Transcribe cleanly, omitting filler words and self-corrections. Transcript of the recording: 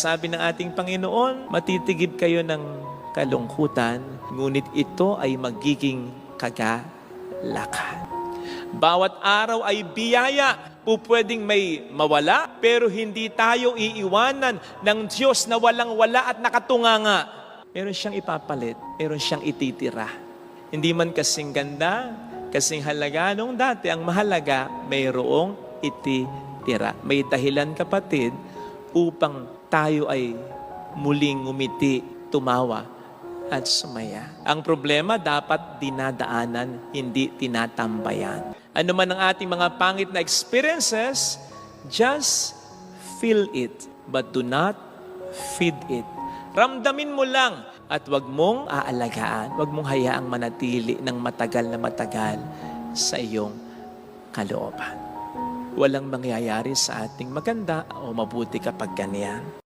sabi ng ating Panginoon, matitigib kayo ng kalungkutan, ngunit ito ay magiging kagalakan. Bawat araw ay biyaya. Pwedeng may mawala, pero hindi tayo iiwanan ng Diyos na walang-wala at nakatunganga. Meron siyang ipapalit, meron siyang ititira. Hindi man kasing ganda, kasing halaga nung dati, ang mahalaga, mayroong ititira. May dahilan, kapatid, upang tayo ay muling ngumiti, tumawa, at sumaya. Ang problema, dapat dinadaanan, hindi tinatambayan. Ano man ang ating mga pangit na experiences, just feel it, but do not feed it. Ramdamin mo lang at wag mong aalagaan, wag mong hayaang manatili ng matagal na matagal sa iyong kalooban. Walang mangyayari sa ating maganda o mabuti kapag ganyan.